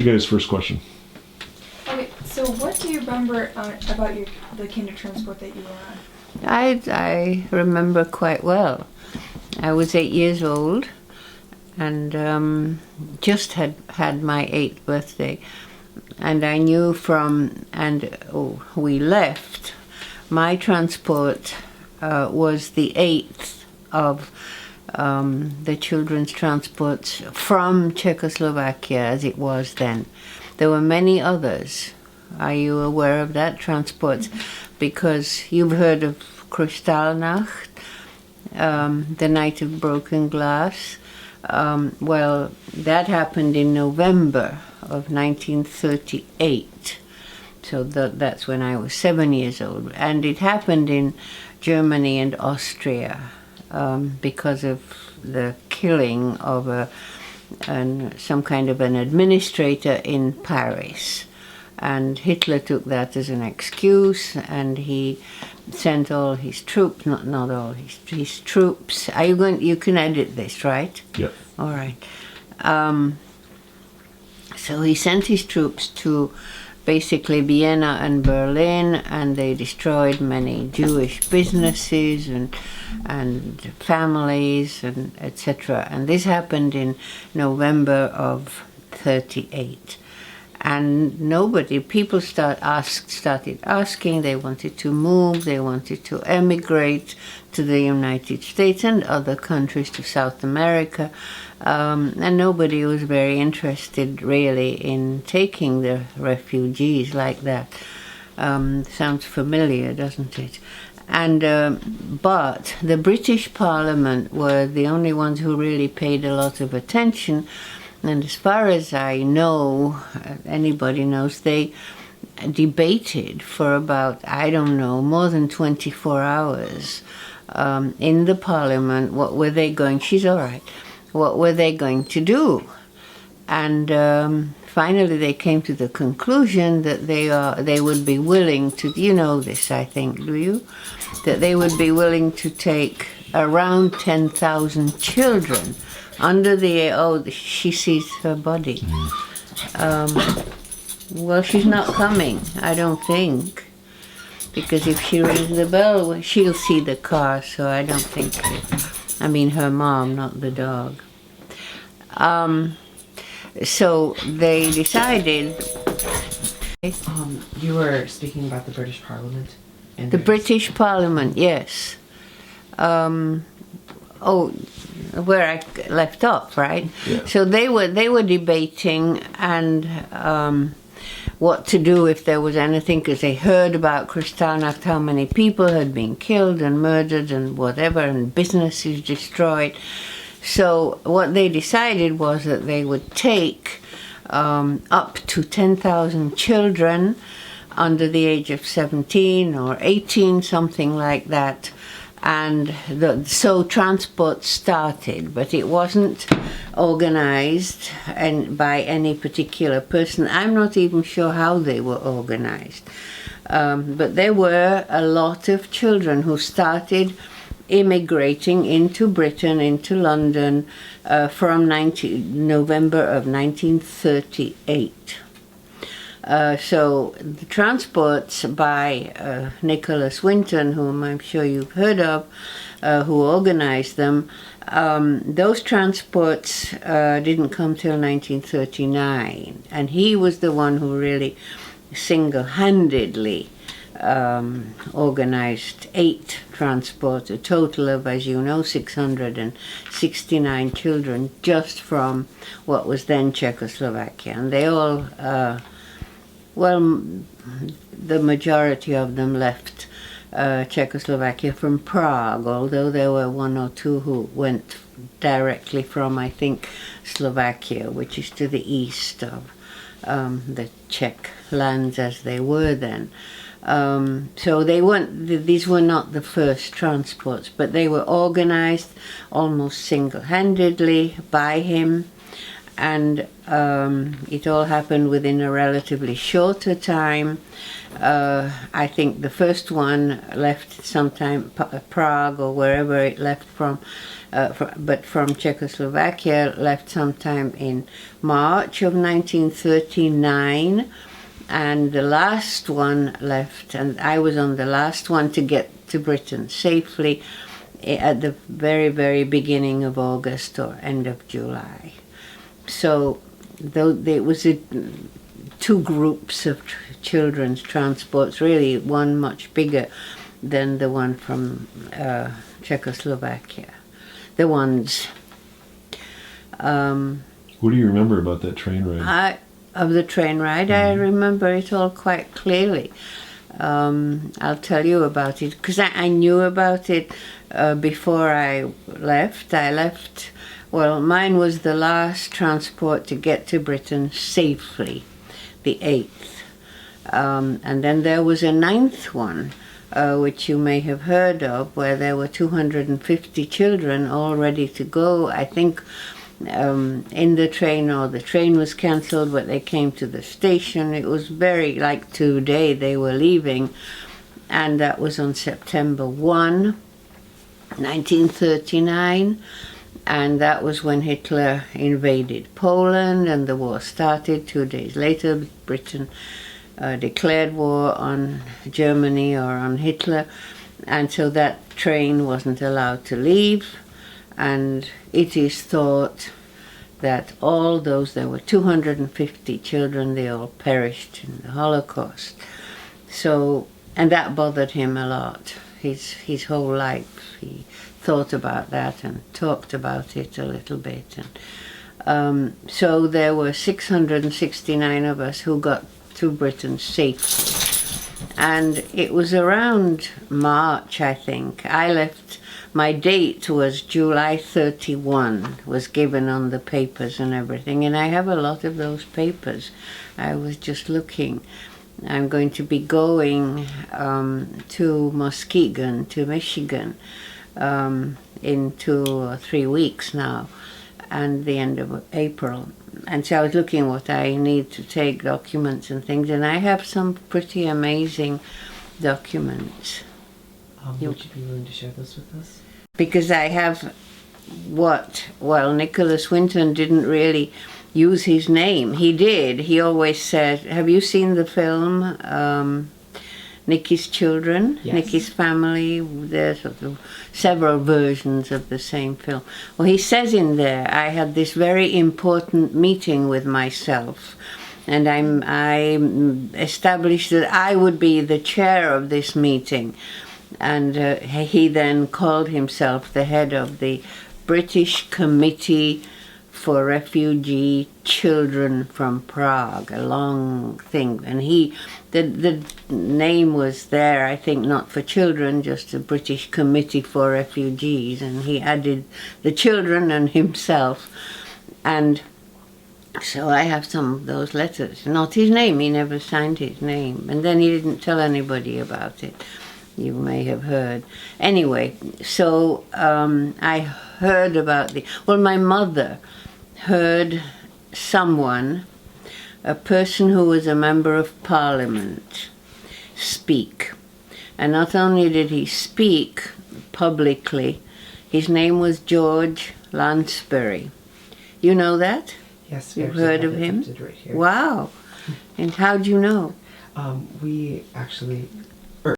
got his first question. Okay, so what do you remember about the Kindertransport that you were on? I remember quite well. I was 8 years old and just had my 8th birthday. And I knew we left. My transport was the 8th of the children's transports from Czechoslovakia as it was then. There were many others. Are you aware of that? Transports? Because you've heard of Kristallnacht, the Night of Broken Glass. Well, that happened in November of 1938. So that's when I was 7 years old. And it happened in Germany and Austria because of the killing of some kind of an administrator in Paris. And Hitler took that as an excuse, and he sent all his troops, not all his troops. Are you going? You can edit this, right? Yeah. All right. So he sent his troops to basically Vienna and Berlin, and they destroyed many Jewish businesses and families and etc. And this happened in November of 1938. And people started asking, they wanted to move, they wanted to emigrate to the United States and other countries, to South America. And nobody was very interested really in taking the refugees like that. Sounds familiar, doesn't it? And but the British Parliament were the only ones who really paid a lot of attention. And as far as I know, anybody knows, they debated for about, I don't know, more than 24 hours in the Parliament. What were they going? She's all right. What were they going to do? And finally, they came to the conclusion that they would be willing to. You know this, I think, do you? That they would be willing to take around 10,000 children. Under the she sees her body. Well, she's not coming, I don't think, because if she rings the bell, she'll see the car. So I don't think. I mean, her mom, not the dog. So they decided. You were speaking about the British Parliament. And The British Parliament, yes. Where I left off, right? Yeah. So they were debating and what to do if there was anything, because they heard about Kristallnacht, how many people had been killed and murdered and whatever, and businesses destroyed. So what they decided was that they would take up to 10,000 children under the age of 17 or 18, something like that. And so transport started, but it wasn't organized by any particular person. I'm not even sure how they were organized. But there were a lot of children who started immigrating into Britain, into London, from November of 1938. So the transports by Nicholas Winton, whom I'm sure you've heard of, who organized them, those transports didn't come till 1939. And he was the one who really single-handedly organized 8 transports, a total of, as you know, 669 children just from what was then Czechoslovakia. And they all... well, the majority of them left Czechoslovakia from Prague, although there were 1 or 2 who went directly from, I think, Slovakia, which is to the east of the Czech lands as they were then. So these were not the first transports, but they were organized almost single-handedly by him. and it all happened within a relatively shorter time. I think the first one left sometime Prague or wherever it left from, but from Czechoslovakia, left sometime in March of 1939, and the last one left, and I was on the last one to get to Britain safely at the very, very beginning of August or end of July. So though there was two groups of children's transports, really one much bigger than the one from Czechoslovakia. The ones. What do you remember about that train ride? Of the train ride, I remember it all quite clearly. I'll tell you about it because I knew about it before I left. Well, mine was the last transport to get to Britain safely, the 8th. And then there was a 9th one, which you may have heard of, where there were 250 children all ready to go. I think in the train, or the train was cancelled, but they came to the station. It was very like today they were leaving, and that was on September 1, 1939, and that was when Hitler invaded Poland and the war started. 2 days later, Britain declared war on Germany or on Hitler, and so that train wasn't allowed to leave. And it is thought that all those, there were 250 children, they all perished in the Holocaust. So, and that bothered him a lot. His whole life, he thought about that and talked about it a little bit. And so there were 669 of us who got to Britain safely. And it was around March, I think. I left. My date was July 31, was given on the papers and everything, and I have a lot of those papers. I was just looking. I'm going to be going to Muskegon, to Michigan, in 2 or 3 weeks now, and the end of April. And so I was looking what I need to take, documents and things, and I have some pretty amazing documents. Would you be willing to share those with us? Because I have Nicholas Winton didn't really use his name. He did. He always said, have you seen the film Nicky's Children? Yes. Nicky's Family? There's sort of several versions of the same film. Well, he says in there, I had this very important meeting with myself, and I established that I would be the chair of this meeting. And he then called himself the head of the British Committee for Refugee Children from Prague, a long thing. And the name was there, I think, not for children, just the British Committee for Refugees. And he added the children and himself. And so I have some of those letters. Not his name, he never signed his name. And then he didn't tell anybody about it. You may have heard. Anyway, so I heard about my mother heard someone, a person who was a member of Parliament, speak. And not only did he speak publicly, his name was George Lansbury. You know that? Yes. You've heard of him? Right here. Wow. And how do you know? We actually